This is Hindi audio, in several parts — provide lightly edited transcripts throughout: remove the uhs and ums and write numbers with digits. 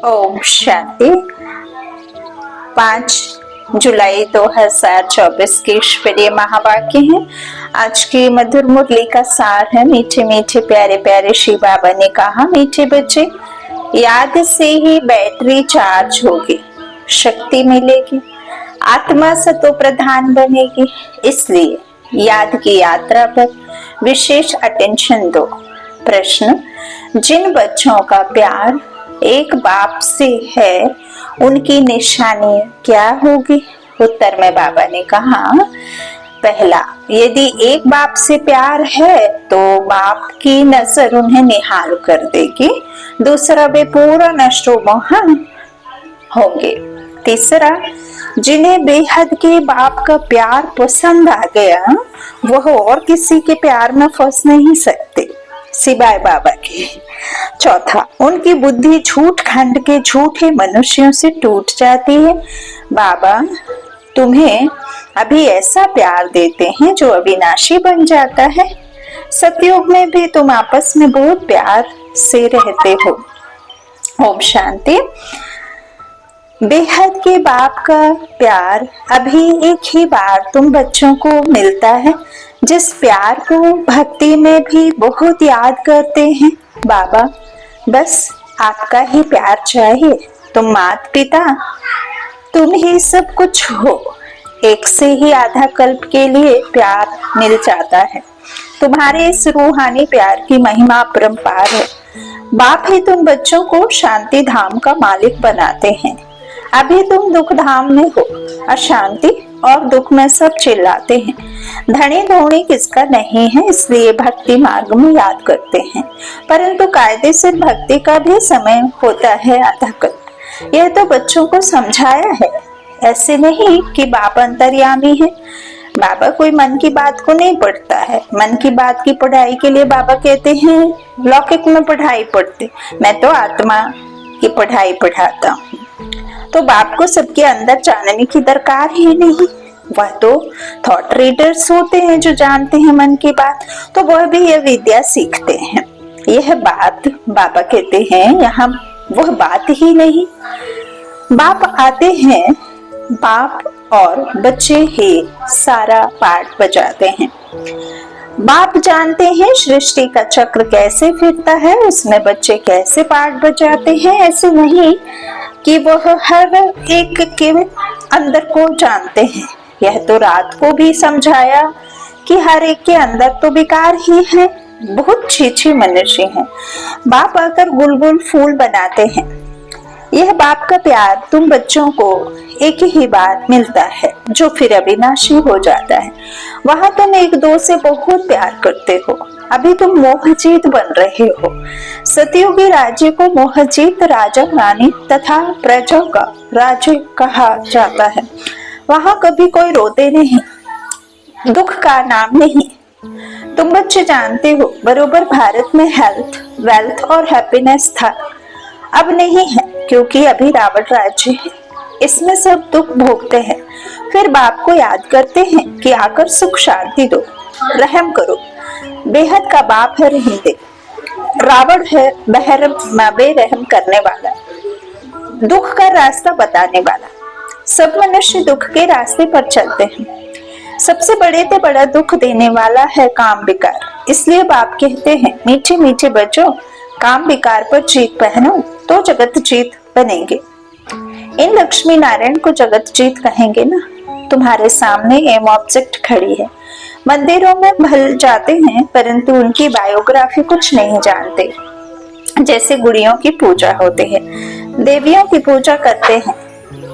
ओम शांति। 5 जुलाई 2024 के ईश्वरीय महावाक्य है। आज की मधुर मुरली का सार है। मीठे मीठे प्यारे प्यारे श्री बाबा ने कहा, मीठे बच्चे, याद से ही बैटरी चार्ज होगी, शक्ति मिलेगी, आत्मा सतो प्रधान बनेगी। इसलिए याद की यात्रा पर विशेष अटेंशन दो। प्रश्न, जिन बच्चों का प्यार एक बाप से है, उनकी निशानी क्या होगी? उत्तर में बाबा ने कहा, पहला, यदि एक बाप से प्यार है तो बाप की नजर उन्हें निहाल कर देगी। दूसरा, वे पूरा नष्टोमोहन होंगे। तीसरा, जिन्हें बेहद के बाप का प्यार पसंद आ गया, वह और किसी के प्यार में फंस नहीं सकते सिवाय बाबा के। चौथा, उनकी बुद्धि झूठ खंड के झूठे मनुष्यों से टूट जाती है। बाबा तुम्हें अभी ऐसा प्यार देते हैं जो अविनाशी बन जाता है। सतयुग में भी तुम आपस में बहुत प्यार से रहते हो। ओम शांति। बेहद के बाप का प्यार अभी एक ही बार तुम बच्चों को मिलता है, जिस प्यार को भक्ति में भी बहुत याद करते हैं। बाबा बस आपका ही प्यार चाहिए। तुम माता पिता, तुम ही सब कुछ हो। एक से ही आधा कल्प के लिए प्यार मिल जाता है। तुम्हारे इस रूहानी प्यार की महिमा अपरंपार है। बाप ही तुम बच्चों को शांति धाम का मालिक बनाते हैं। अभी तुम दुख धाम में हो, अशांति और दुख में सब चिल्लाते हैं। धनी धोनी किसका नहीं है, इसलिए भक्ति मार्ग में याद करते हैं। परंतु कायदे से भक्ति का भी समय होता है आधा कल्प। यह तो बच्चों को समझाया है। ऐसे नहीं कि बाबा अंतर्यामी है। बाबा कोई मन की बात को नहीं पढ़ता है। मन की बात की पढ़ाई के लिए बाबा कहते हैं लौकिक में पढ़ाई पढ़ते, मैं तो आत्मा की पढ़ाई पढ़ाता हूँ। तो बाप को सबके अंदर जानने की दरकार ही नहीं। वह तो थॉट रीडर्स होते हैं जो जानते हैं मन की बात, तो वह भी यह विद्या सीखते हैं। यह बात बाबा कहते हैं यहाँ वह बात ही नहीं। बाप आते हैं, बाप और बच्चे ही सारा पाठ बजाते हैं। बाप जानते हैं सृष्टि का चक्र कैसे फिरता है, उसमें बच्चे कैसे पाठ बजाते हैं। ऐसे नहीं कि वह हर एक के अंदर को जानते हैं। यह तो रात को भी समझाया कि हर एक के अंदर तो विकार ही है, बहुत छीछी मनुष्य हैं। बाप आकर बुलबुल फूल बनाते हैं। यह बाप का प्यार तुम बच्चों को एक ही बार मिलता है, जो फिर अविनाशी हो जाता है। वहां तुम एक दो से बहुत प्यार करते हो। अभी तुम मोहजीत बन रहे हो। सतयुगी राज्य को मोहजीत राजा रानी तथा प्रजा का राज्य कहा जाता है। वहां कभी कोई रोते नहीं, दुख का नाम नहीं। तुम बच्चे जानते हो बरोबर भारत में हेल्थ, वेल्थ और हैप्पीनेस था। अब नहीं है, क्योंकि अभी रावण राज्य है। इसमें सब दुख भोगते हैं। फिर बाप को याद करते हैं कि आकर सुख शांति दो, रहम करो। बेहद का बाप है रहम दे। रावण है बेरहम करने वाला, दुख का रास्ता बताने वाला। सब मनुष्य दुख के रास्ते पर चलते हैं। सबसे बड़े से बड़ा दुख देने वाला है काम विकार। इसलिए बाप कहते हैं, मीठे मीठे बच्चों, काम विकार पर जीत पहनो तो जगत जीत बनेंगे। इन लक्ष्मी नारायण को जगत जीत कहेंगे ना। तुम्हारे सामने एम ऑब्जेक्ट खड़ी है। मंदिरों में भल जाते हैं, परंतु उनकी बायोग्राफी कुछ नहीं जानते। जैसे गुड़ियों की पूजा होती है, देवियों की पूजा करते हैं,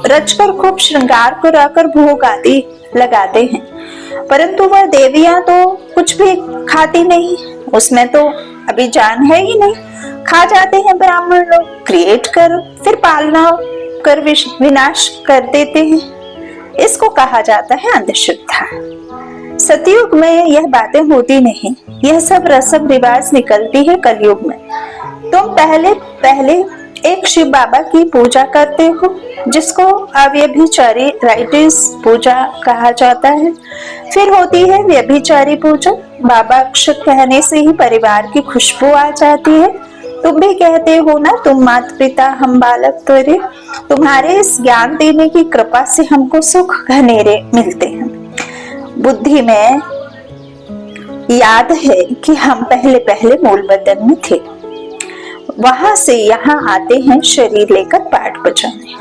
रचकर खूब श्रृंगार कराकर भोग आदि लगाते हैं, परंतु वह देवियां तो कुछ भी खाती नहीं। उसमें तो अभी जान है ही नहीं। खा जाते हैं ब्राह्मण लोग। क्रिएट कर फिर पालना कर विनाश कर देते हैं। इसको कहा जाता है अंधश्रद्धा। सतयुग में यह बातें होती नहीं। यह सब रस्म रिवाज निकलती है कलयुग में। तुम पहले एक शिव बाबा की पूजा करते हो, जिसको अव्यभिचारी राइटिस पूजा कहा जाता है। फिर होती है व्यभिचारी पूजा। बाबा अक्षत कहने से ही परिवार की खुशबू आ जाती है। तुम भी कहते हो ना, तुम माता पिता हम बालक तेरे। तुम्हारे इस ज्ञान देने की कृपा से हमको सुख घनेरे मिलते हैं। बुद्धि में याद है कि हम पहले पहले मूल बदन में थे, वहां से यहाँ आते हैं शरीर लेकर पाठ बजाने।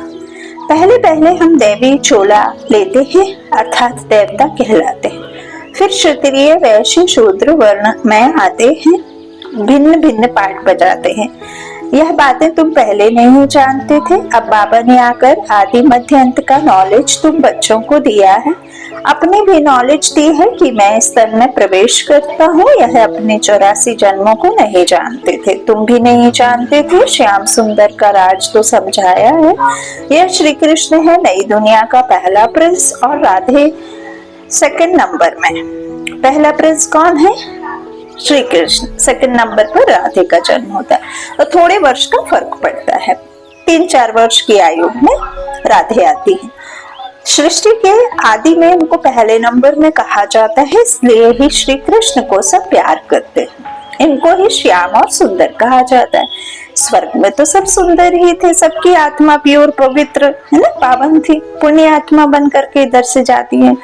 पहले पहले हम दैवी चोला लेते हैं अर्थात देवता कहलाते हैं। फिर क्षत्रिय वैश्य शूद्र वर्ण में आते हैं, भिन्न भिन्न पाठ बजाते हैं। यह बातें तुम पहले नहीं जानते थे। अब बाबा ने आकर आदि मध्य अंत का नॉलेज तुम बच्चों को दिया है। अपनी भी नॉलेज दी है कि मैं इस तन में प्रवेश करता हूँ। यह अपने 84 जन्मों को नहीं जानते थे, तुम भी नहीं जानते थे। श्याम सुंदर का राज तो समझाया है। यह श्री कृष्ण है नई दुनिया का पहला प्रिंस और राधे सेकंड नंबर में। पहला प्रिंस कौन है? श्री कृष्ण। सेकंड नंबर पर राधे का जन्म होता है और थोड़े वर्ष का फर्क पड़ता है। 3-4 वर्ष की आयु में राधे आती है। सृष्टि के आदि में उनको पहले नंबर में कहा जाता है, इसलिए ही श्री कृष्ण को सब प्यार करते हैं। इनको ही श्याम और सुंदर कहा जाता है। स्वर्ग में तो सब सुंदर ही थे, सबकी आत्मा प्योर पवित्र है ना, पावन थी। पुण्य आत्मा बन करके इधर से जाती है।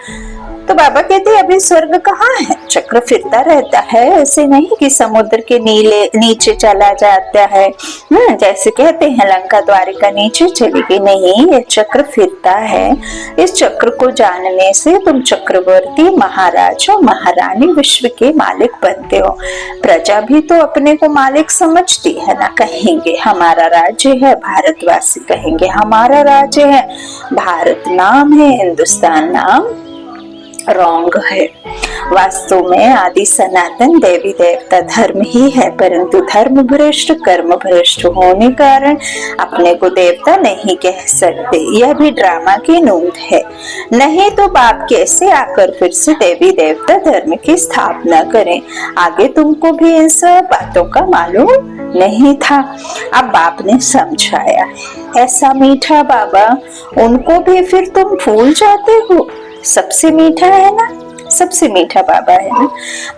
तो बाबा कहते हैं अभी स्वर्ग कहाँ है? चक्र फिरता रहता है, ऐसे नहीं कि समुद्र के नीचे चला जाता है। जैसे कहते हैं लंका द्वारिका नीचे चली गई, नहीं, ये चक्र फिरता है। इस चक्र को जानने से तुम चक्रवर्ती, महाराज और महारानी, विश्व के मालिक बनते हो। प्रजा भी तो अपने को मालिक समझती है ना। कहेंगे हमारा राज्य है, भारतवासी कहेंगे हमारा राज्य है। भारत नाम है, हिंदुस्तान नाम रॉन्ग है। वास्तव में आदि सनातन देवी देवता धर्म ही है, परंतु धर्म भ्रष्ट कर्म भ्रष्ट होने कारण अपने को देवता नहीं कह सकते। यह भी ड्रामा की नूंद है। नहीं तो बाप कैसे आकर फिर से देवी देवता धर्म की स्थापना करें? आगे तुमको भी इन सब बातों का मालूम नहीं था, अब बाप ने समझाया। ऐसा मीठा बाबा, उनको भी फिर तुम भूल जाते हो। सबसे मीठा है ना, सबसे मीठा बाबा है ना।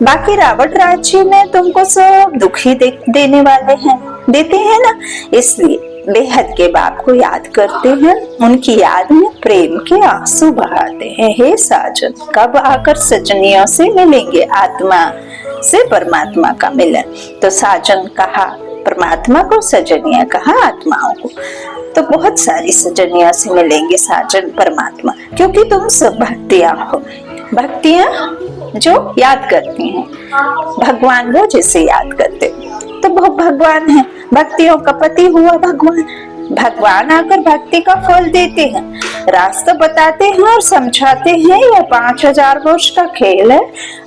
बाकी रावण राज्य में तुमको सब दुखी देने वाले हैं, देते हैं ना। इसलिए बेहद के बाप को याद करते हैं, उनकी याद में प्रेम के आंसू बहाते हैं। हे साजन, कब आकर सजनियों से मिलेंगे? आत्मा से परमात्मा का मिलन। तो साजन कहा परमात्मा को, सजनिया कहा आत्माओं को। तो बहुत सारी सजनिया से मिलेंगे साजन परमात्मा, क्योंकि तुम सब भक्तियां हो। भक्तियां जो याद करती हैं भगवान, वो जिसे याद करते तो वो भगवान है। भक्तियों का पति हुआ भगवान। भगवान आकर भक्ति का फल देते हैं, रास्ता बताते हैं और समझाते हैं। यह 5000 वर्ष का खेल है।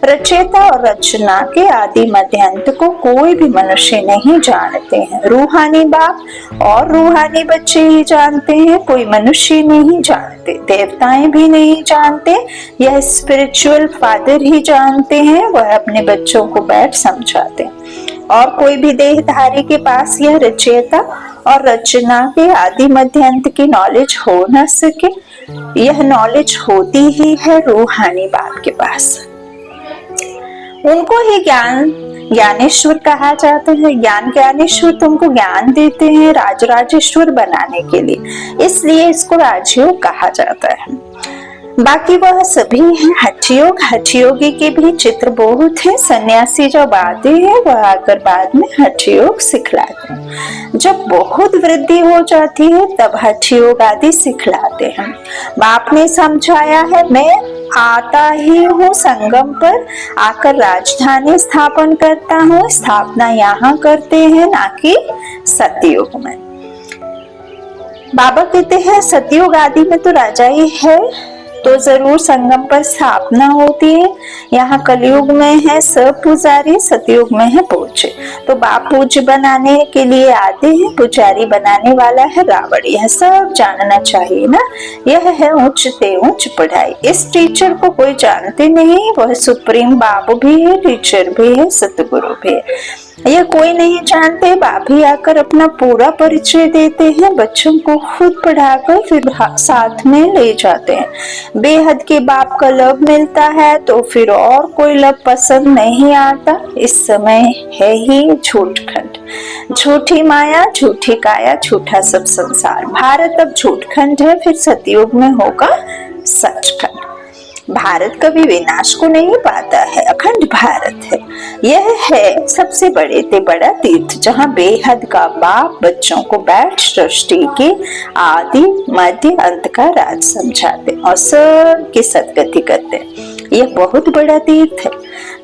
रचयिता और रचना के आदि मध्य अंत को कोई भी मनुष्य नहीं जानते हैं। रूहानी बाप और रूहानी बच्चे ही जानते हैं, कोई मनुष्य नहीं जानते, देवताएं भी नहीं जानते। यह स्पिरिचुअल फादर ही जानते हैं, वह अपने बच्चों को बैठ समझाते हैं। और कोई भी देहधारी के पास यह रचयिता और रचना के आदि मध्य अंत की नॉलेज हो न सके। यह नॉलेज होती ही है रूहानी बाप के पास। उनको ही ज्ञान ज्ञानेश्वर कहा जाता है। ज्ञान ज्ञानेश्वर तुमको ज्ञान देते हैं राजराजेश्वर बनाने के लिए, इसलिए इसको राजयोग कहा जाता है। बाकी वह सभी है हठयोग। हठयोगी के भी चित्र बहुत है। सन्यासी जब आते हैं वह आकर बाद में हठयोग सिखलाते हैं। जब बहुत वृद्धि हो जाती है तब हठयोग आदि सिखलाते हैं। बाप ने समझाया है, मैं आता ही हूँ संगम पर, आकर राजधानी स्थापन करता हूँ। स्थापना यहाँ करते हैं, ना कि सतयुग में। बाबा कहते हैं सतयुग आदि में तो राजा ही है, तो जरूर संगम पर स्थापना होती है। यहाँ कलयुग में है सब पुजारी, सतयुग में है पूज्य। तो बाप पूज्य बनाने के लिए आते हैं, पुजारी बनाने वाला है रावण। यह सब जानना चाहिए ना। यह है उच्च से उच्च पढ़ाई। इस टीचर को कोई जानते नहीं, वह सुप्रीम बाप भी है, टीचर भी है, सतगुरु भी है। यह कोई नहीं जानते, बाप ही आकर अपना पूरा परिचय देते हैं, बच्चों को खुद पढ़ाकर फिर साथ में ले जाते हैं। बेहद के बाप का लब मिलता है तो फिर और कोई लब पसंद नहीं आता। इस समय है ही झूठखंड, झूठी माया, झूठी काया, झूठा सब संसार। भारत अब झूठखंड है, फिर सतयुग में होगा सचखंड। भारत कभी विनाश को नहीं पाता है, अखंड भारत है। यह है सबसे बड़े से बड़ा तीर्थ, जहाँ बेहद का बाप बच्चों को बैठ सृष्टि के आदि मध्य अंत का राज समझाते और सबकी सदगति करते। यह बहुत बड़ा तीर्थ है।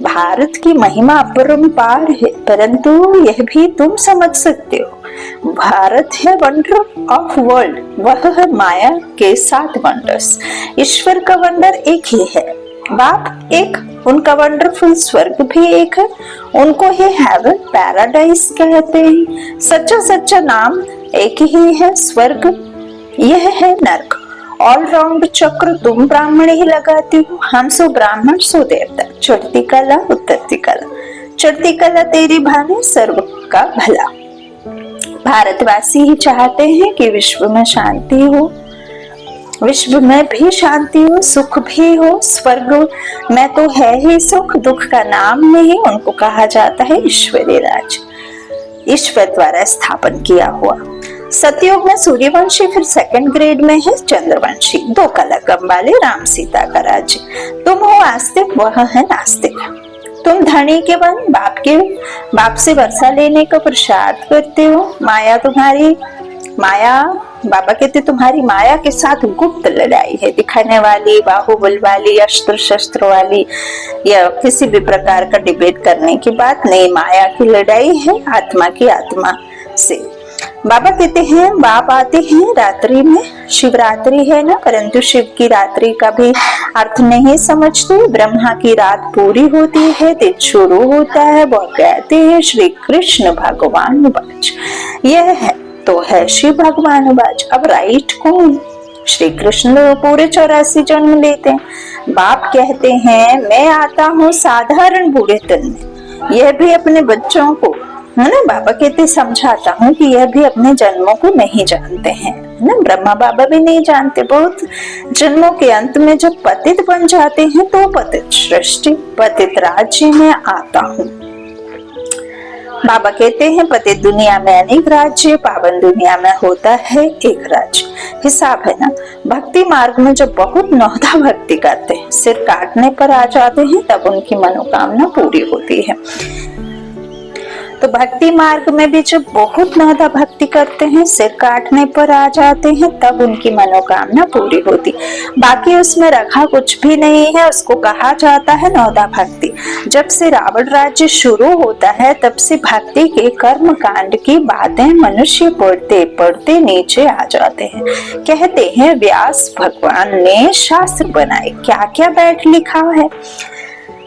भारत की महिमा अपरंपार है, परंतु यह भी तुम समझ सकते हो। भारत है वंडर ऑफ वर्ल्ड, वह है माया के 7 वंडर्स। ईश्वर का वंडर एक ही है, बाप एक, उनका वंडरफुल स्वर्ग भी एक है, उनको ही हेवन पैराडाइज कहते हैं। सच्चा सच्चा नाम एक ही है, स्वर्ग, यह है नरक। ऑलराउंड चक्र तुम ब्राह्मण ही लगाती हो, हम सो ब्राह्मण सो देवता। चढ़ती कला उतरती कला, चढ़ती कला तेरी भाने सर्व का भला। भारतवासी ही चाहते हैं कि विश्व में शांति हो, विश्व में भी शांति हो, सुख भी हो। स्वर्ग में तो है ही सुख, दुख का नाम नहीं। उनको कहा जाता है ईश्वरीय राज, ईश्वर द्वारा स्थापन किया हुआ। सतयुग में सूर्यवंशी, फिर सेकंड ग्रेड में है चंद्रवंशी। 2 कलकम वाले राम सीता का राज्य। तुम हो आस्तिक, वह है नास्तिक। तुम धनी के बन बाप से वर्षा लेने का प्रसाद करते हो। माया बाबा कहते तुम्हारी माया के साथ गुप्त लड़ाई है, दिखाने वाली, बाहुबल वाली, अस्त्र शस्त्र वाली या किसी भी प्रकार का डिबेट करने की बात नहीं। माया की लड़ाई है आत्मा की आत्मा से। बाबा कहते हैं बाप आते हैं रात्रि में, शिवरात्रि है ना, परंतु शिव की रात्रि का भी अर्थ नहीं समझते। ब्रह्मा की रात पूरी होती है, दिन शुरू होता है, वो कहते हैं श्री कृष्ण भगवान वाच। यह है तो है शिव भगवान वाच। अब राइट कौन? श्री कृष्ण पूरे 84 जन्म लेते हैं। बाप कहते हैं मैं आता हूँ साधारण बूढ़े तन में, यह भी अपने बच्चों को, है ना, बाबा कहते समझाता हूँ कि यह भी अपने जन्मों को नहीं जानते हैं, ना, ब्रह्मा बाबा भी नहीं जानते। बहुत जन्मों के अंत में जब पतित बन जाते हैं तो पतित सृष्टि, पतित राज्य में आता हूँ। बाबा कहते हैं पतित दुनिया में अनेक राज्य, पावन दुनिया में होता है एक राज्य। हिसाब है ना। भक्ति मार्ग में जब बहुत नौधा भक्ति करते हैं, सिर काटने पर आ जाते हैं, तब उनकी मनोकामना पूरी होती है। तो भक्ति मार्ग में भी जब बहुत नौधा भक्ति करते हैं, सिर काटने पर आ जाते हैं, तब उनकी मनोकामना पूरी होती। बाकी उसमें रखा कुछ भी नहीं है, उसको कहा जाता है नौधा भक्ति। जब से रावण राज्य शुरू होता है, तब से भक्ति के कर्म कांड की बातें मनुष्य पढ़ते पढ़ते नीचे आ जाते हैं। कहते हैं व्यास भगवान ने शास्त्र बनाए, क्या क्या बैठ लिखा है।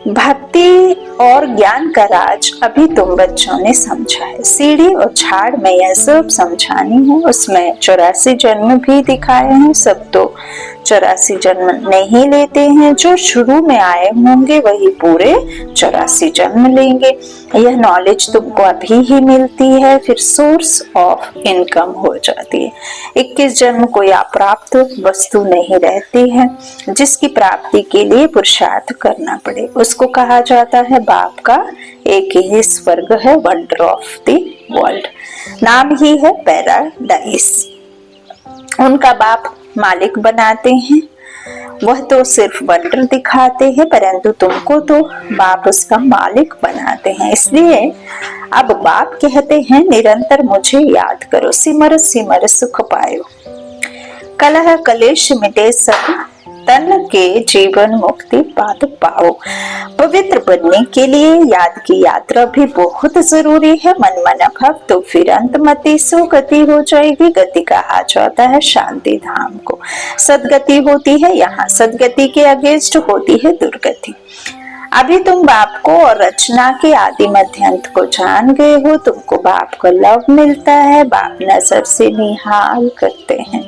भक्ति और ज्ञान का राज अभी तुम बच्चों ने समझा है। सीढ़ी और झाड़ में यह सब समझानी है। उसमें 84 जन्म भी दिखाए हैं। सब तो 84 जन्म नहीं लेते हैं, जो शुरू में आए होंगे वही पूरे 84 जन्म लेंगे। यह नॉलेज तुमको अभी ही मिलती है, फिर सोर्स ऑफ इनकम हो जाती है। 21 जन्म कोई अप्राप्त वस्तु नहीं रहती है, जिसकी प्राप्ति के लिए पुरुषार्थ करना पड़े। उसको कहा जाता है बाप का एक ही स्वर्ग है, वंडर ऑफ द वर्ल्ड। नाम ही है पैराडाइज। उनका बाप मालिक बनाते हैं, वह तो सिर्फ वंडर दिखाते हैं, परंतु तुमको तो बाप उसका मालिक बनाते हैं। इसलिए अब बाप कहते हैं निरंतर मुझे याद करो, सिमर सिमर सुख पायो, कलह कलेश मिटे सब, तन के जीवन मुक्ति पाद पाओ। पवित्र बनने के लिए याद की यात्रा भी बहुत जरूरी है। मन मन भव तो फिर अंतमति सो गति हो जाएगी। गति कहा जाता है शांति धाम को। सदगति होती है यहाँ, सदगति के अगेंस्ट होती है दुर्गति। अभी तुम बाप को और रचना के आदि मध्यांत को जान गए हो। तुमको बाप का लव मिलता है, बाप नजर से निहाल करते हैं।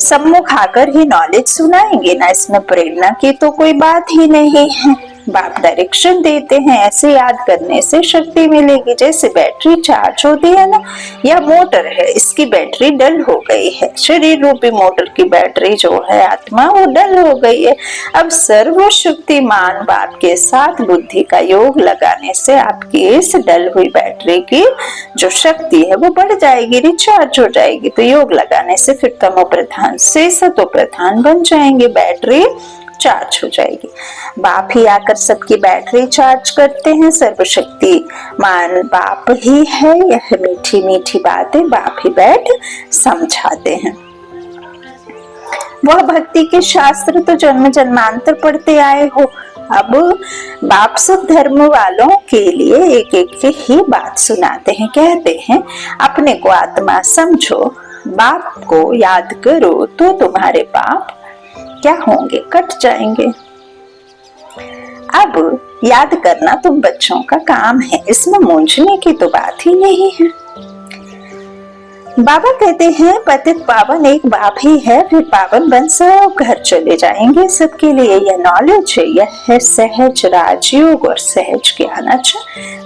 सम्मुख आकर ही नॉलेज सुनाएंगे ना, इसमें प्रेरणा की तो कोई बात ही नहीं है। बाप डायरेक्शन देते हैं, ऐसे याद करने से शक्ति मिलेगी। जैसे बैटरी चार्ज होती है ना, या मोटर है, इसकी बैटरी डल हो गई है, शरीर रूपी मोटर की बैटरी जो है आत्मा, वो डल हो गई है। अब सर्वशक्तिमान बाप के साथ बुद्धि का योग लगाने से आपकी इस डल हुई बैटरी की जो शक्ति है वो बढ़ जाएगी, रिचार्ज हो जाएगी। तो योग लगाने से फिर तमो प्रधान से सतो प्रधान बन जाएंगे, बैटरी चार्ज हो जाएगी। बाप ही आकर सबकी बैटरी चार्ज करते हैं। सर्वशक्तिमान बाप ही है, यह मीठी मीठी बातें बाप ही बैठ समझाते हैं। वह भक्ति के शास्त्र तो जन्म जन्मांतर पढ़ते आए हो। अब बाप सब धर्म वालों के लिए एक एक ही बात सुनाते हैं, कहते हैं अपने को आत्मा समझो, बाप को याद करो तो तुम्हारे पाप क्या होंगे, कट जाएंगे। अब याद करना तुम बच्चों का काम है, इसमें मूंझने की तो बात ही नहीं है। बाबा कहते हैं पतित पावन एक बाप ही है, फिर पावन बन सब घर चले जाएंगे। सबके लिए यह नॉलेज है, यह है सहज राजयोग और सहज ज्ञान। अच्छा,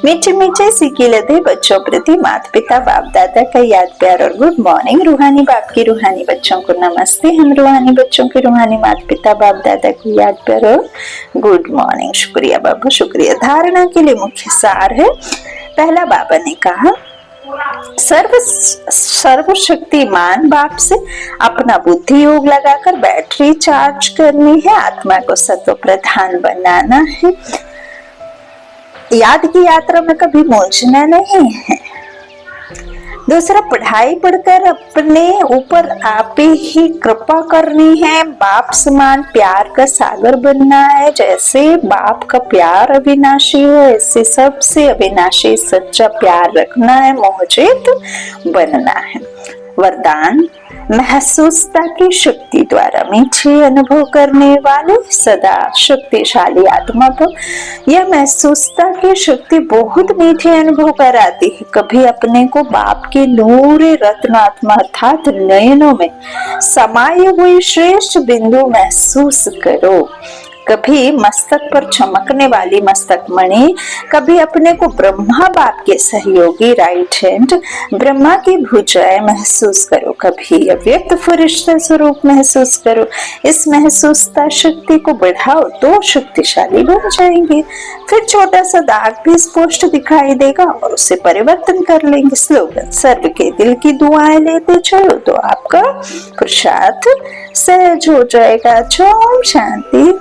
मीठे मीठे सिकिलते बच्चों प्रति माता पिता बाप दादा का याद प्यार और गुड मॉर्निंग। रूहानी बाप की रूहानी बच्चों को नमस्ते। हम रूहानी बच्चों के रूहानी माता पिता बाप दादा को याद प्यार और गुड मॉर्निंग। शुक्रिया बाबा, शुक्रिया। धारणा के लिए मुख्य सार है। पहला, बाबा ने कहा सर्वशक्तिमान बाप से अपना बुद्धि योग लगाकर बैटरी चार्ज करनी है, आत्मा को सत्व प्रधान बनाना है। याद की यात्रा में कभी मूंझना नहीं है। दूसरा, पढ़ाई पढ़कर अपने ऊपर आप ही कृपा करनी है, बाप समान प्यार का सागर बनना है। जैसे बाप का प्यार अविनाशी है, ऐसे सबसे अविनाशी सच्चा प्यार रखना है, मोहजित बनना है। वरदान, महसूसता की शक्ति द्वारा मीठे अनुभव करने वाले सदा शक्तिशाली आत्मा को यह महसूसता की शक्ति बहुत मीठे अनुभव कराती है। कभी अपने को बाप के नूरे रत्नात्मा अर्थात नयनों में समाये हुई श्रेष्ठ बिंदु महसूस करो। कभी मस्तक पर चमकने वाली मस्तक मणि, कभी अपने को ब्रह्मा बाप के सहयोगी राइट हैंड ब्रह्मा की भुजाएं महसूस करो, कभी अव्यक्त फरिश्ता स्वरूप महसूस करो। इस महसूसता शक्ति को बढ़ाओ तो शक्तिशाली बन जाएंगे। फिर छोटा सा दाग भी स्पष्ट दिखाई देगा और उसे परिवर्तन कर लेंगे। स्लोगन, सर्व के दिल की दुआएं लेते चलो तो आपका पुरुषार्थ सहज हो जाएगा। ओम शांति।